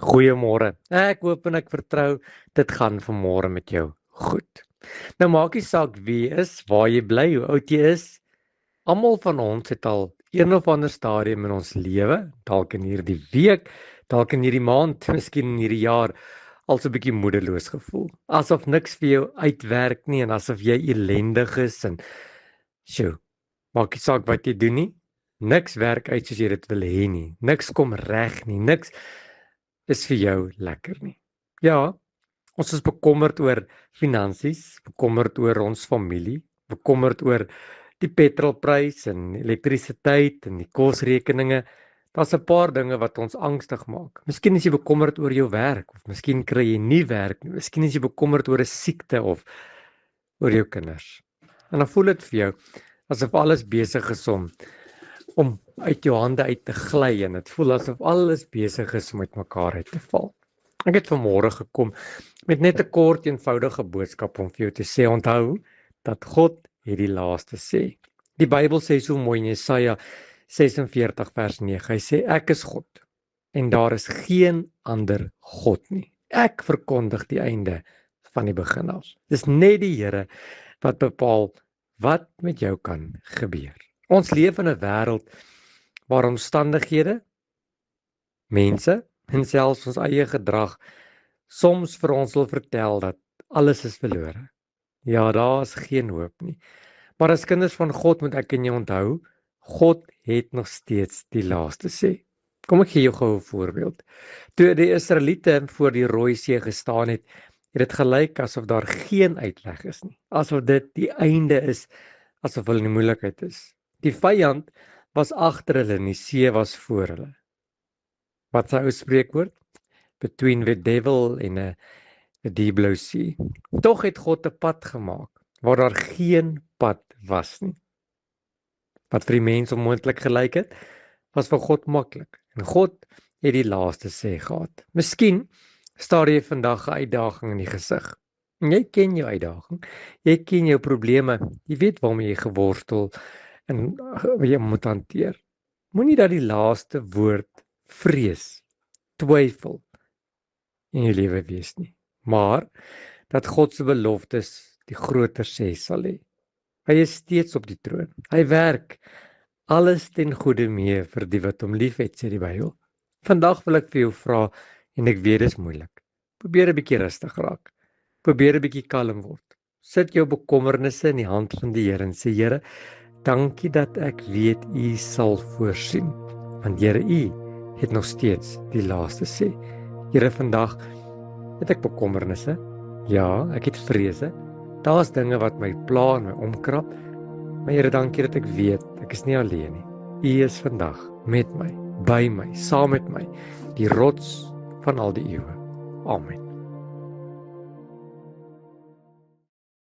Goeiemôre. Ek hoop en ek vertrou dit gaan vanmôre met jou goed. Nou maak nie saak wie jy is, waar jy bly, hoe oud jy is. Almal van ons het al een of ander stadium in ons lewe, dalk in hierdie week, dalk in hierdie maand, miskien in hierdie jaar, al so 'n bietjie moedeloos gevoel. Asof niks vir jou uitwerk nie en asof jy ellendig is en sjoe, maak nie saak wat jy doen nie. Niks werk uit soos jy dit wil hê nie. Niks kom reg nie. Niks is vir jou lekker nie. Ja, ons is bekommerd oor finansies, bekommerd oor ons familie, bekommerd oor die petrolprys en elektrisiteit en die kosrekeninge. Daar's 'n paar dinge wat ons angstig maak. Miskien is jy bekommerd oor jou werk of miskien kry jy nie werk nie. Miskien is jy bekommerd oor 'n siekte of oor jou kinders. En dan voel dit vir jou asof alles besig is om uit jou hande uit te gly en dit voel asof alles besig is om uitmekaar uit te val. Ek het vanmôre gekom met net 'n kort eenvoudige boodskap om vir jou te sê, onthou dat God het die laaste sê. Die Bybel sê so mooi in Jesaja 46 vers 9. Hy sê ek is God en daar is geen ander God nie. Ek verkondig die einde van die begin af. Dis net die Here wat bepaal wat met jou kan gebeur. Ons leef in 'n wêreld waar omstandighede, mense en selfs ons eie gedrag soms vir ons wil vertel dat alles is verlore. Ja, daar is geen hoop nie. Maar as kinders van God moet ek en jy onthou, God het nog steeds die laaste sê. Kom ek gee jou gou 'n voorbeeld. Toe die Israeliete voor die Rooi See gestaan het, het dit gelyk asof daar geen uitweg is nie. Asof dit die einde is, asof hulle in die moeilikheid is. Die vyand was agter hulle en die see was voor hulle. Wat sy ou spreekwoord? Between the devil and a deep blue sea. Tog het God 'n pad gemaak waar daar geen pad was nie. Wat vir die mens onmoontlik gelyk het, was vir God maklik. En God het die laaste sê gehad. Miskien staar jy vandag 'n uitdaging in die gesig. En jy ken jou uitdaging. Jy ken jou probleme. Jy weet waarmee jy geworstel en wat jy moet hanteer. Moenie dat die laaste woord vrees, twyfel in jou lewe wees nie. Maar dat God se beloftes die groter sê sal hê. Hy is steeds op die troon. Hy werk alles ten goeie mee vir die wat hom liefhet, sê die Bybel. Vandag wil ek vir jou vra en ek weet dit is moeilik. Probeer 'n bietjie rustig raak. Probeer 'n bietjie kalm word. Sit jou bekommernisse in die hand van die Here en sê Here, dankie dat ek weet U sal voorsien. Want Here, U het nog steeds die laaste sê. Here, vandag het ek bekommernisse. Ja, ek het vrese. Daar's dinge wat my pla en my omkrap. Maar Here, dankie dat ek weet ek is nie alleen nie. U is vandag met my, by my, saam met my, die rots van al die eeue. Amen.